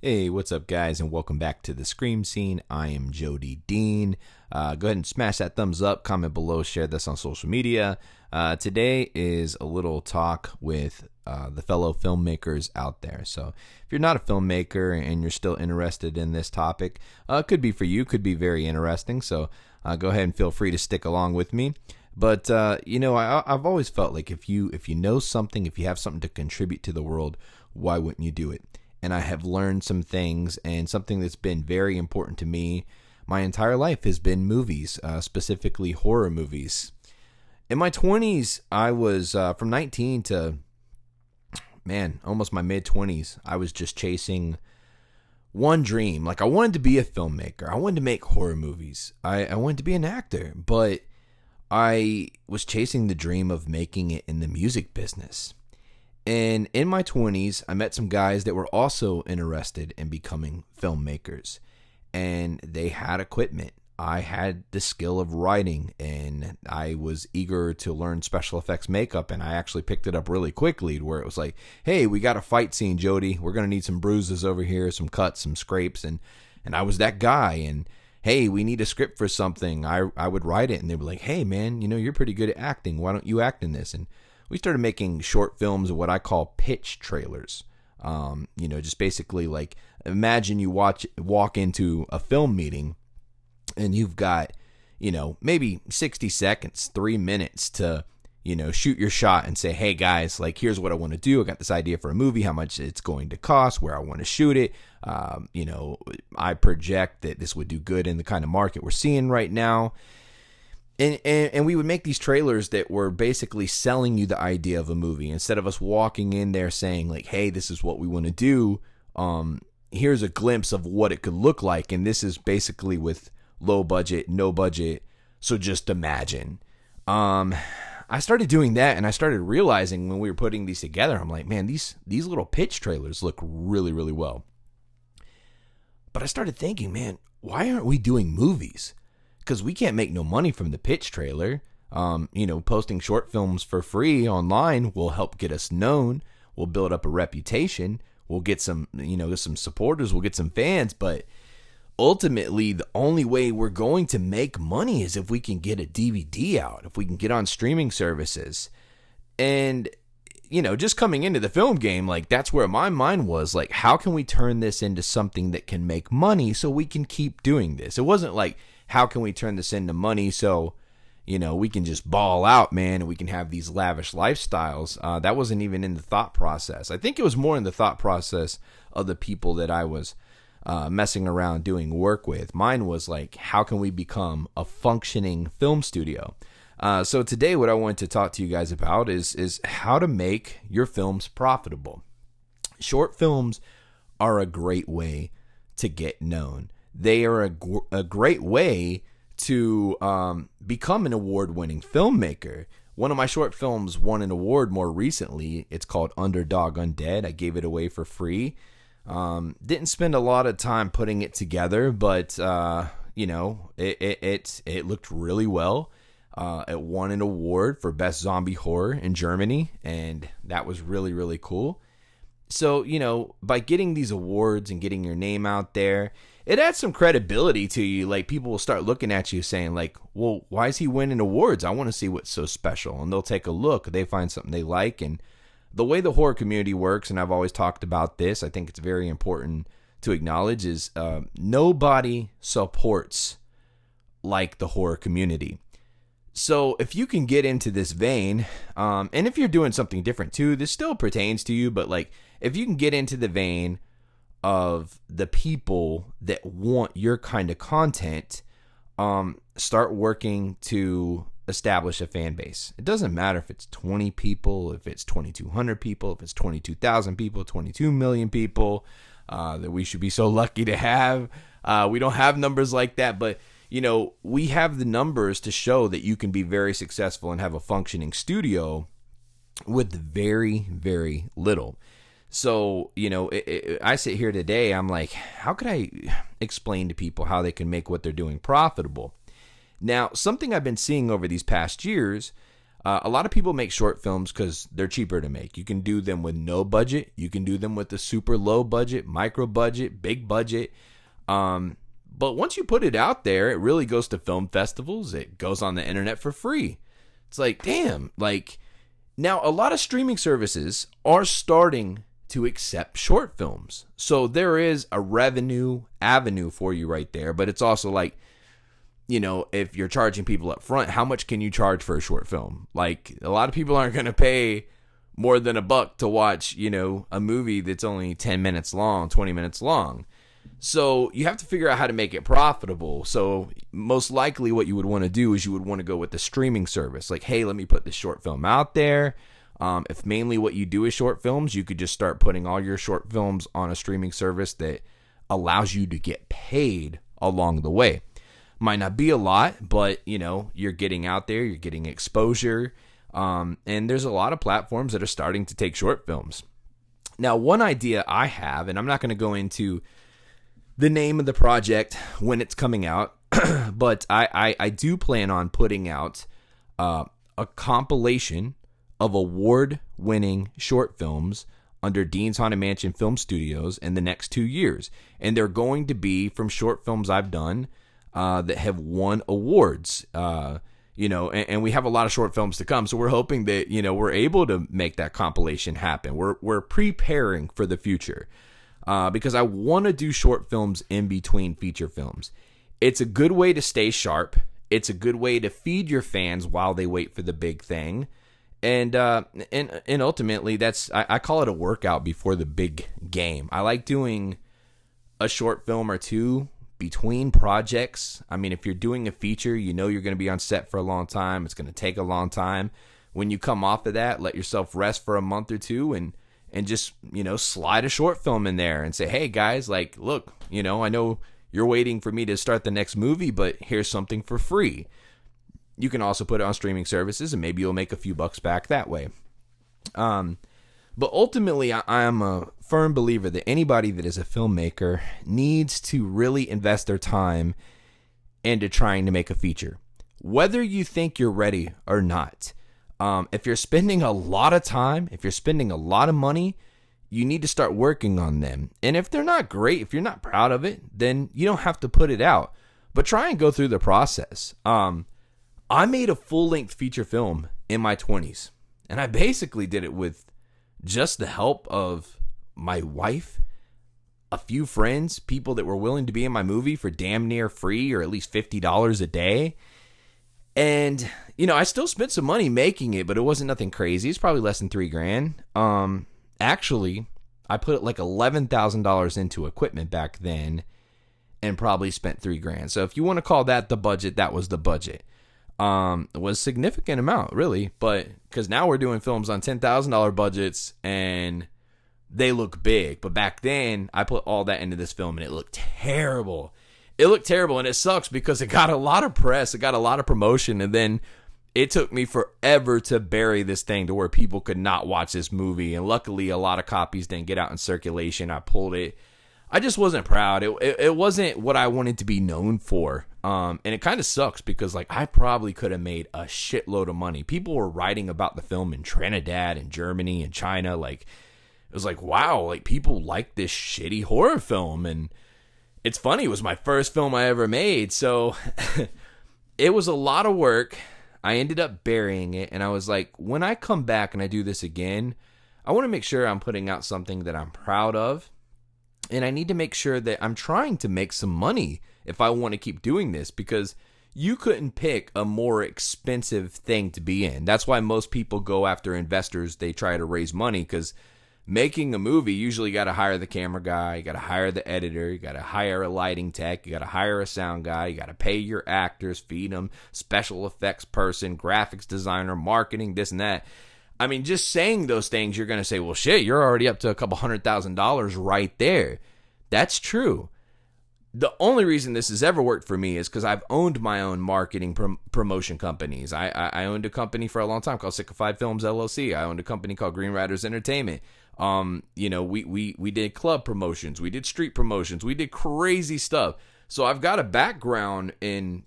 Hey, what's up, guys, and welcome back to the Scream Scene. I am Jody Dean. Go ahead and smash that thumbs up, comment below, share this on social media. Today is a little talk with the fellow filmmakers out there. So if you're not a filmmaker and you're still interested in this topic, could be for you, could be very interesting. So go ahead and feel free to stick along with me. But I've always felt like if you know something, if you have something to contribute to the world, why wouldn't you do it? And I have learned some things, and something that's been very important to me my entire life has been movies, specifically horror movies. In my 20s, I was from 19 to, almost my mid-20s, I was just chasing one dream. Like, I wanted to be a filmmaker. I wanted to make horror movies. I wanted to be an actor, but I was chasing the dream of making it in the music business. And in my 20s, I met some guys that were also interested in becoming filmmakers. And they had equipment. I had the skill of writing, and I was eager to learn special effects makeup, and I actually picked it up really quickly, where it was like, hey, we got a fight scene, Jody. We're going to need some bruises over here, some cuts, some scrapes. And I was that guy. And hey, we need a script for something. I would write it, and they'd be like, hey, man, you're pretty good at acting. Why don't you act in this? And we started making short films of what I call pitch trailers. Just basically like, imagine you walk into a film meeting and you've got, maybe 60 seconds, 3 minutes to, shoot your shot and say, hey guys, like, here's what I want to do. I got this idea for a movie, how much it's going to cost, where I want to shoot it. I project that this would do good in the kind of market we're seeing right now. And we would make these trailers that were basically selling you the idea of a movie. Instead of us walking in there saying, like, hey, this is what we want to do. Here's a glimpse of what it could look like. And this is basically with low budget, no budget. So just imagine. I started doing that, and I started realizing when we were putting these together, I'm like, man, these little pitch trailers look really, really well. But I started thinking, man, why aren't we doing movies? Because we can't make no money from the pitch trailer. Posting short films for free online will help get us known. We'll build up a reputation. We'll get some supporters. We'll get some fans. But ultimately, the only way we're going to make money is if we can get a DVD out, if we can get on streaming services. And, just coming into the film game, like, that's where my mind was. Like, how can we turn this into something that can make money so we can keep doing this? It wasn't like, how can we turn this into money so, we can just ball out, man, and we can have these lavish lifestyles? That wasn't even in the thought process. I think it was more in the thought process of the people that I was messing around doing work with. Mine was like, how can we become a functioning film studio? So today what I want to talk to you guys about is how to make your films profitable. Short films are a great way to get known. They are a great way to become an award-winning filmmaker. One of my short films won an award more recently. It's called Underdog Undead. I gave it away for free. Didn't spend a lot of time putting it together, but it looked really well. It won an award for Best Zombie Horror in Germany, and that was really, really cool. So, by getting these awards and getting your name out there, it adds some credibility to you. Like, people will start looking at you saying, like, well, why is he winning awards? I want to see what's so special. And they'll take a look. They find something they like. And the way the horror community works, and I've always talked about this, I think it's very important to acknowledge, is nobody supports like the horror community. So if you can get into this vein, and if you're doing something different too, this still pertains to you, but like, if you can get into the vein of the people that want your kind of content, start working to establish a fan base. It doesn't matter if it's 20 people, if it's 2,200 people, if it's 22,000 people, 22 million people, that we should be so lucky to have. We don't have numbers like that, but we have the numbers to show that you can be very successful and have a functioning studio with very, very little. So, I sit here today, I'm like, how could I explain to people how they can make what they're doing profitable? Now, something I've been seeing over these past years, A lot of people make short films because they're cheaper to make. You can do them with no budget. You can do them with a super low budget, micro budget, big budget. But once you put it out there, it really goes to film festivals. It goes on the internet for free. It's like, damn. Like, now a lot of streaming services are starting to accept short films. So there is a revenue avenue for you right there. But it's also like, if you're charging people up front, how much can you charge for a short film? Like, a lot of people aren't going to pay more than $1 to watch, a movie that's only 10 minutes long, 20 minutes long. So you have to figure out how to make it profitable. So most likely what you would want to do is you would want to go with the streaming service. Like, hey, let me put this short film out there. If mainly what you do is short films, you could just start putting all your short films on a streaming service that allows you to get paid along the way. Might not be a lot, but, you're getting out there, you're getting exposure. And there's a lot of platforms that are starting to take short films. Now, one idea I have, and I'm not going to go into the name of the project when it's coming out, but I do plan on putting out a compilation of award-winning short films under Dean's Haunted Mansion Film Studios in the next 2 years. And they're going to be from short films I've done that have won awards, and we have a lot of short films to come. So we're hoping that, we're able to make that compilation happen. We're preparing for the future because I want to do short films in between feature films. It's a good way to stay sharp. It's a good way to feed your fans while they wait for the big thing. And ultimately I call it a workout before the big game. I like doing a short film or two between projects. I mean, if you're doing a feature, you're going to be on set for a long time. It's going to take a long time. When you come off of that, let yourself rest for a month or two and just, slide a short film in there and say, hey guys, like, look, I know you're waiting for me to start the next movie, but here's something for free. You can also put it on streaming services and maybe you'll make a few bucks back that way. But ultimately, I am a firm believer that anybody that is a filmmaker needs to really invest their time into trying to make a feature, whether you think you're ready or not. If you're spending a lot of time, if you're spending a lot of money, you need to start working on them. And if they're not great, if you're not proud of it, then you don't have to put it out. But try and go through the process. I made a full-length feature film in my 20s, and I basically did it with just the help of my wife, a few friends, people that were willing to be in my movie for damn near free or at least $50 a day. And, I still spent some money making it, but it wasn't nothing crazy. It's probably less than $3,000. Actually, I put like $11,000 into equipment back then and probably spent $3,000. So if you want to call that the budget, that was the budget. It was a significant amount, really, but because now we're doing films on $10,000 budgets and they look big. But back then, I put all that into this film and it looked terrible. It looked terrible, and it sucks because it got a lot of press, it got a lot of promotion, and then it took me forever to bury this thing to where people could not watch this movie. And luckily, a lot of copies didn't get out in circulation. I pulled it. I just wasn't proud. It wasn't what I wanted to be known for. And it kind of sucks because I probably could have made a shitload of money. People were writing about the film in Trinidad and Germany and China. It was wow, people like this shitty horror film. And it's funny, it was my first film I ever made. So it was a lot of work. I ended up burying it. And I was like, when I come back and I do this again, I want to make sure I'm putting out something that I'm proud of. And I need to make sure that I'm trying to make some money if I want to keep doing this, because you couldn't pick a more expensive thing to be in. That's why most people go after investors. They try to raise money because making a movie, usually you got to hire the camera guy, you got to hire the editor, you got to hire a lighting tech, you got to hire a sound guy, you got to pay your actors, feed them, special effects person, graphics designer, marketing, this and that. I mean, just saying those things, you're going to say, well, shit, you're already up to a couple $100,000 right there. That's true. The only reason this has ever worked for me is because I've owned my own marketing promotion companies. I owned a company for a long time called Sickified Films LLC. I owned a company called Green Riders Entertainment. We did club promotions. We did street promotions. We did crazy stuff. So I've got a background in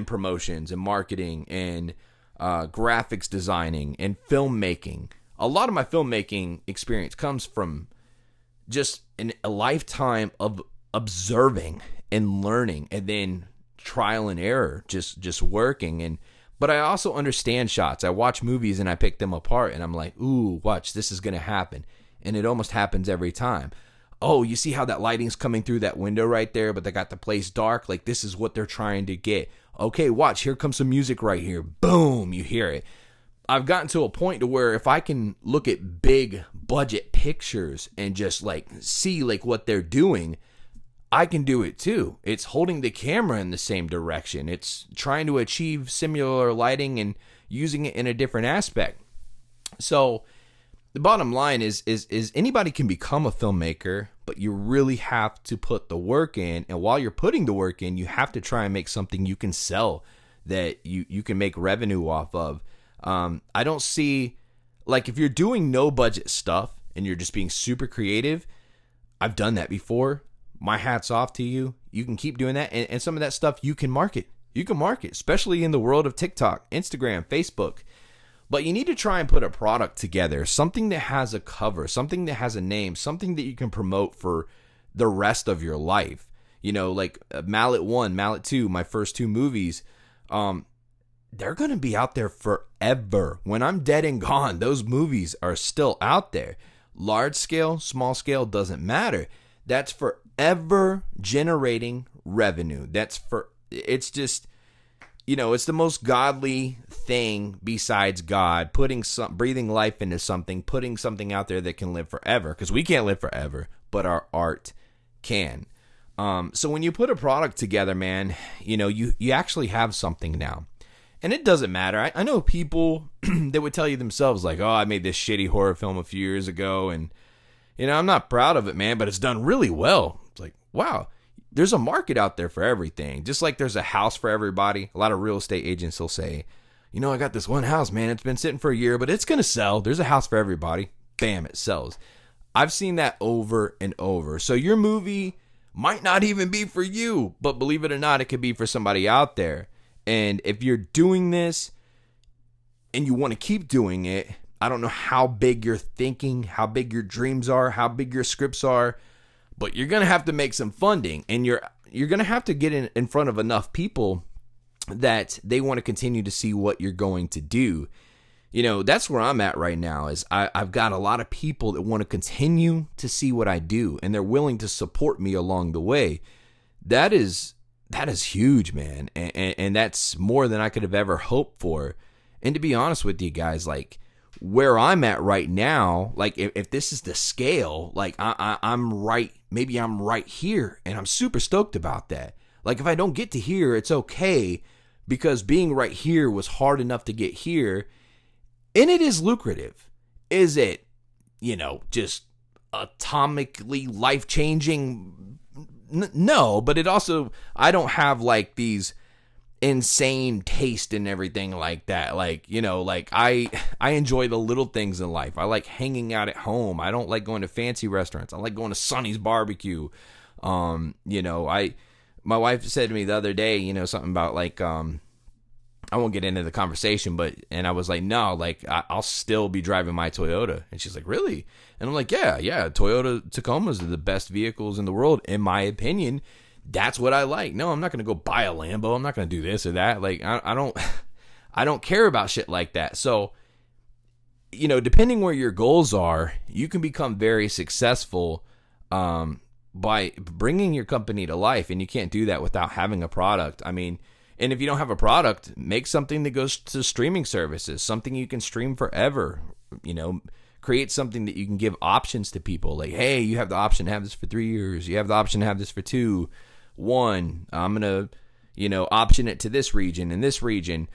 promotions and marketing and graphics designing, and filmmaking. A lot of my filmmaking experience comes from just a lifetime of observing and learning, and then trial and error, just working. But I also understand shots. I watch movies and I pick them apart, and I'm like, ooh, watch, this is gonna happen, and it almost happens every time. Oh, you see how that lighting's coming through that window right there, but they got the place dark? Like, this is what they're trying to get. Okay, watch, here comes some music right here. Boom, you hear it. I've gotten to a point to where if I can look at big budget pictures and just like see like what they're doing, I can do it too. It's holding the camera in the same direction. It's trying to achieve similar lighting and using it in a different aspect. So the bottom line is anybody can become a filmmaker, but you really have to put the work in. And while you're putting the work in, you have to try and make something you can sell, that you can make revenue off of. I don't see, like, if you're doing no budget stuff and you're just being super creative, I've done that before. My hat's off to you. You can keep doing that. And some of that stuff you can market. You can market, especially in the world of TikTok, Instagram, Facebook. But you need to try and put a product together, something that has a cover, something that has a name, something that you can promote for the rest of your life. You know, like Mallet 1, Mallet 2, my first two movies, they're going to be out there forever. When I'm dead and gone, those movies are still out there. Large scale, small scale, doesn't matter. That's forever generating revenue. It's just, you know, it's the most godly thing besides God, breathing life into something, putting something out there that can live forever, because we can't live forever, but our art can. So when you put a product together, man, you know, you actually have something now. And it doesn't matter. I know people that would tell you themselves, like, oh, I made this shitty horror film a few years ago, and, you know, I'm not proud of it, man, but it's done really well. It's like, wow, there's a market out there for everything. Just like there's a house for everybody. A lot of real estate agents will say, you know, I got this one house, man. It's been sitting for a year, but it's going to sell. There's a house for everybody. Bam, it sells. I've seen that over and over. So your movie might not even be for you, but believe it or not, it could be for somebody out there. And if you're doing this and you want to keep doing it, I don't know how big you're thinking, how big your dreams are, how big your scripts are, but you're going to have to make some funding, and you're going to have to get in front of enough people that they want to continue to see what you're going to do. You know, that's where I'm at right now, is I've got a lot of people that want to continue to see what I do, and they're willing to support me along the way. That is huge, man. And that's more than I could have ever hoped for. And to be honest with you guys, like, where I'm at right now, like, if this is the scale, like, I'm right, maybe I'm right here, and I'm super stoked about that. Like, if I don't get to here, it's okay, because being right here was hard enough to get here, and it is lucrative. Is it, you know, just atomically life-changing? No, but it also, I don't have like these insane taste and everything like that. Like, you know, like I enjoy the little things in life. I like hanging out at home. I don't like going to fancy restaurants. I like going to Sonny's barbecue. You know, my wife said to me the other day, you know, something about like, I won't get into the conversation, and I was like, no, like, I'll still be driving my Toyota. And she's like, really? And I'm like, yeah, Toyota Tacomas are the best vehicles in the world, in my opinion. That's what I like. No, I'm not going to go buy a Lambo. I'm not going to do this or that. Like, I don't care about shit like that. So, you know, depending where your goals are, you can become very successful, by bringing your company to life. And you can't do that without having a product. I mean, and if you don't have a product, make something that goes to streaming services, something you can stream forever. You know, create something that you can give options to people. Like, hey, you have the option to have this for 3 years. You have the option to have this for 2. 1, I'm going to, you know, option it to this region and this region.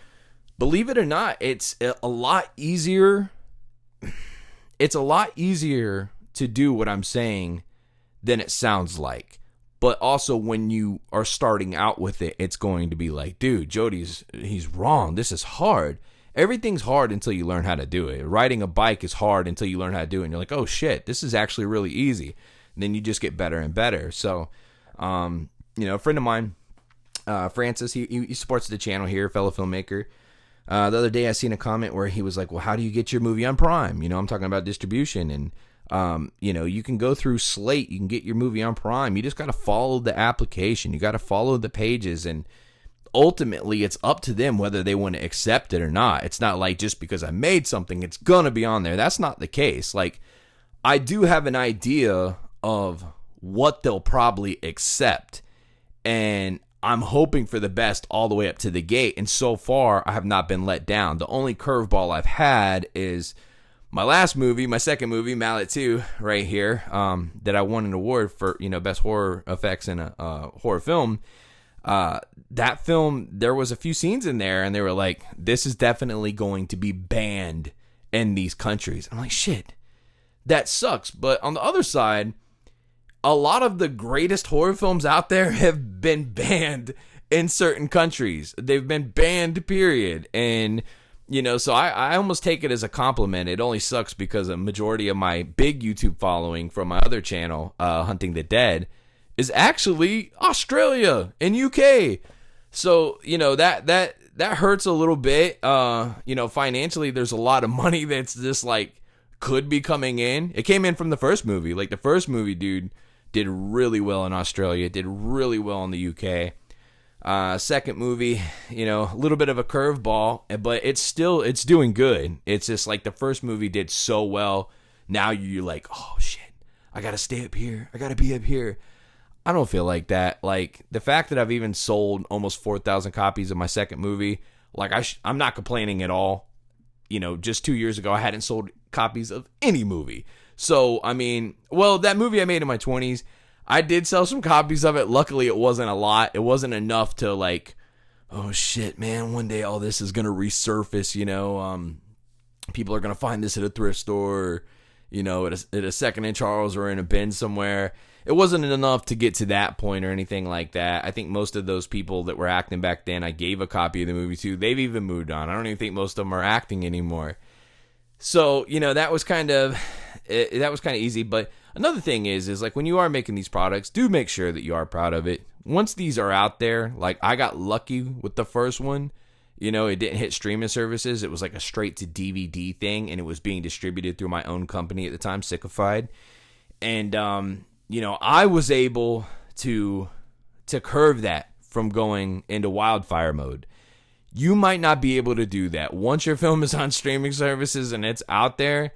Believe it or not, it's a lot easier. It's a lot easier to do what I'm saying than it sounds like. But also, when you are starting out with it, it's going to be like, dude, he's wrong. This is hard. Everything's hard until you learn how to do it. Riding a bike is hard until you learn how to do it. And you're like, oh shit, this is actually really easy. And then you just get better and better. So, you know, a friend of mine, Francis, he supports the channel here, fellow filmmaker. The other day I seen a comment where he was like, well, how do you get your movie on Prime? I'm talking about distribution, and you can go through Slate, you can get your movie on Prime. You just got to follow the application. You got to follow the pages, and ultimately it's up to them whether they want to accept it or not. It's not like just because I made something, it's going to be on there. That's not the case. Like, I do have an idea of what they'll probably accept, and I'm hoping for the best all the way up to the gate. And so far, I have not been let down. The only curveball I've had is my last movie, my second movie, Mallet 2, right here, that I won an award for, best horror effects in a horror film. That film, there was a few scenes in there, and they were like, this is definitely going to be banned in these countries. I'm like, shit, that sucks. But on the other side, a lot of the greatest horror films out there have been banned in certain countries. They've been banned, period. And, so I almost take it as a compliment. It only sucks because a majority of my big YouTube following from my other channel, Hunting the Dead, is actually Australia and UK. So, that hurts a little bit. Financially, there's a lot of money that's just like could be coming in. It came in from the first movie. Like, the first movie, dude, did really well in Australia, did really well in the UK. Second movie, a little bit of a curveball, but it's doing good. It's just like the first movie did so well. Now you're like, oh shit, I gotta stay up here. I gotta be up here. I don't feel like that. Like, the fact that I've even sold almost 4,000 copies of my second movie, like I'm not complaining at all. Just 2 years ago, I hadn't sold copies of any movie. So, that movie I made in my 20s, I did sell some copies of it. Luckily, it wasn't a lot. It wasn't enough to like, oh shit, man, one day all this is going to resurface, people are going to find this at a thrift store, at a Second and Charles or in a bin somewhere. It wasn't enough to get to that point or anything like that. I think most of those people that were acting back then, I gave a copy of the movie to. They've even moved on. I don't even think most of them are acting anymore. So, that was kind of easy. But another thing is like when you are making these products, do make sure that you are proud of it. Once these are out there, like I got lucky with the first one, it didn't hit streaming services. It was like a straight to DVD thing, and it was being distributed through my own company at the time, Sickified. And, I was able to curve that from going into wildfire mode. You might not be able to do that. Once your film is on streaming services and it's out there,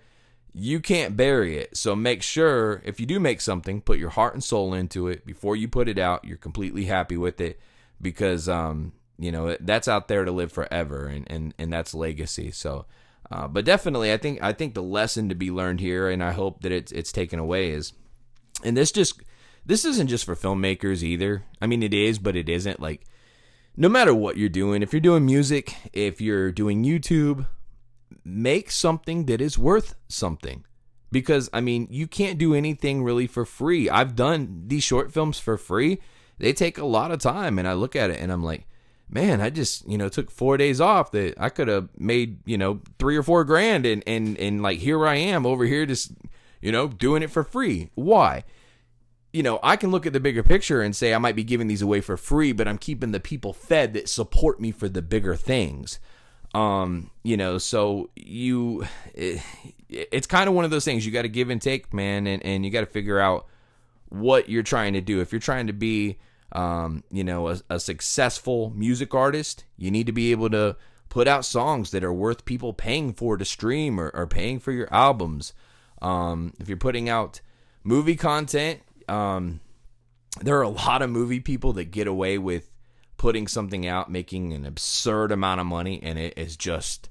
you can't bury it. So make sure, if you do make something, put your heart and soul into it. Before you put it out, you're completely happy with it, because, that's out there to live forever, and that's legacy. So, but definitely, I think the lesson to be learned here, and I hope that it's taken away, is, and this isn't just for filmmakers either. It is, but it isn't. Like, no matter what you're doing, if you're doing music, if you're doing YouTube, make something that is worth something. Because, you can't do anything really for free. I've done these short films for free. They take a lot of time, and I look at it and I'm like, man, I just, took 4 days off that I could have made, $3 or $4 grand, and like, here I am over here just, doing it for free. Why? I can look at the bigger picture and say I might be giving these away for free, but I'm keeping the people fed that support me for the bigger things. So it's kind of one of those things. You got to give and take, man, and you got to figure out what you're trying to do. If you're trying to be, a successful music artist, you need to be able to put out songs that are worth people paying for to stream or paying for your albums. If you're putting out movie content, there are a lot of movie people that get away with putting something out, making an absurd amount of money, and it is just,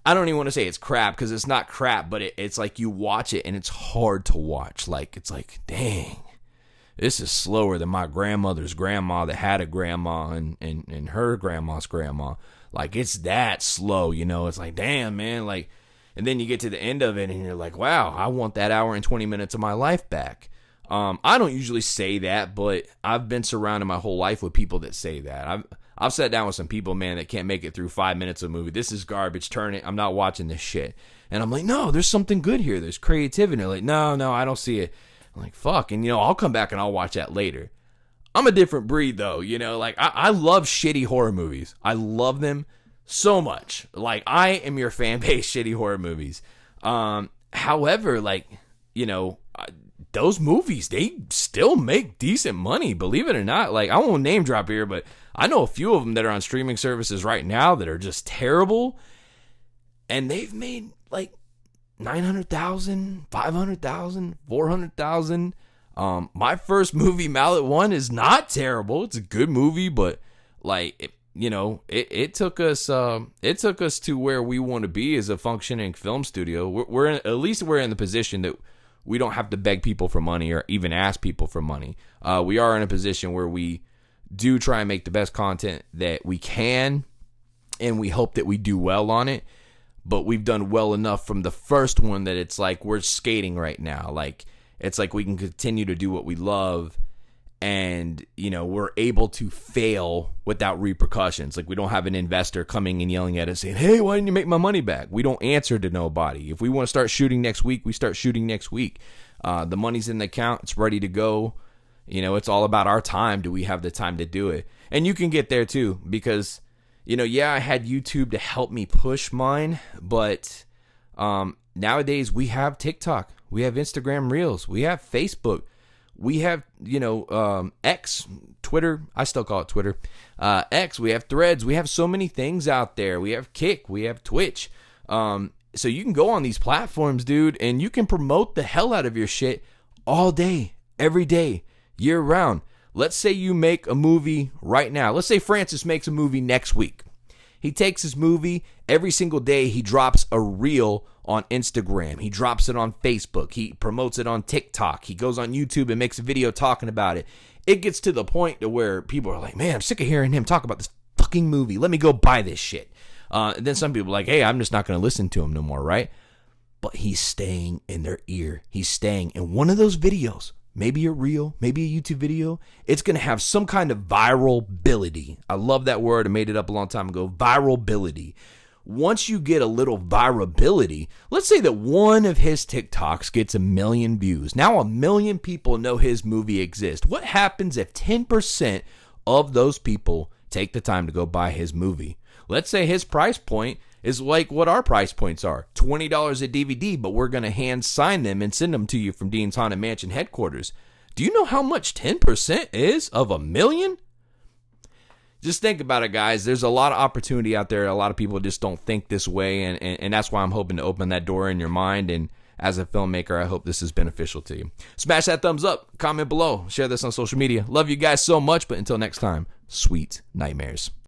I don't even want to say it's crap, because it's not crap, but it's like you watch it and it's hard to watch. Like, it's like, dang, this is slower than my grandmother's grandma that had a grandma and her grandma's grandma. Like, it's that slow, it's like, damn, man. Like, and then you get to the end of it and you're like, wow, I want that hour and 20 minutes of my life back. I don't usually say that, but I've been surrounded my whole life with people that say that. I've sat down with some people, man, that can't make it through 5 minutes of a movie. This is garbage. Turn it. I'm not watching this shit. And I'm like, no, there's something good here. There's creativity. And they're like, no, I don't see it. I'm like, fuck. And, I'll come back and I'll watch that later. I'm a different breed, though. Like, I love shitty horror movies. I love them so much. Like, I am your fan base, shitty horror movies. However, like, you know, those movies, they still make decent money, believe it or not. Like, I won't name drop here, but I know a few of them that are on streaming services right now that are just terrible. And they've made like 900,000, 500,000, 400,000. My first movie, Mallet One, is not terrible. It's a good movie, but like, it took us to where we want to be as a functioning film studio. At least we're in the position that we don't have to beg people for money or even ask people for money. We are in a position where we do try and make the best content that we can, and we hope that we do well on it. But we've done well enough from the first one that it's like we're skating right now. Like, it's like we can continue to do what we love, and, we're able to fail without repercussions. Like, we don't have an investor coming and yelling at us saying, hey, why didn't you make my money back? We don't answer to nobody. If we want to start shooting next week, we start shooting next week. The money's in the account. It's ready to go. It's all about our time. Do we have the time to do it? And you can get there too, because, I had YouTube to help me push mine, but nowadays we have TikTok. We have Instagram Reels. We have Facebook. We have, X, Twitter. I still call it Twitter. X, we have Threads. We have so many things out there. We have Kick. We have Twitch. So you can go on these platforms, dude, and you can promote the hell out of your shit all day, every day, year round. Let's say you make a movie right now. Let's say Francis makes a movie next week. He takes his movie, every single day he drops a reel on Instagram. He drops it on Facebook. He promotes it on TikTok. He goes on YouTube and makes a video talking about it. It gets to the point to where people are like, man, I'm sick of hearing him talk about this fucking movie. Let me go buy this shit. And then some people are like, hey, I'm just not going to listen to him no more, right? But he's staying in their ear. He's staying in one of those videos. Maybe a reel, maybe a YouTube video. It's going to have some kind of viralability. I love that word. I made it up a long time ago. Viralability. Once you get a little viralability, let's say that one of his TikToks gets 1 million views. Now 1 million people know his movie exists. What happens if 10% of those people take the time to go buy his movie? Let's say his price point is like what our price points are, $20 a DVD, but we're going to hand sign them and send them to you from Dean's Haunted Mansion headquarters. Do you know how much 10% is of 1 million? Just think about it, guys. There's a lot of opportunity out there. A lot of people just don't think this way, and that's why I'm hoping to open that door in your mind. And as a filmmaker, I hope this is beneficial to you. Smash that thumbs up, comment below, share this on social media. Love you guys so much, but until next time, sweet nightmares.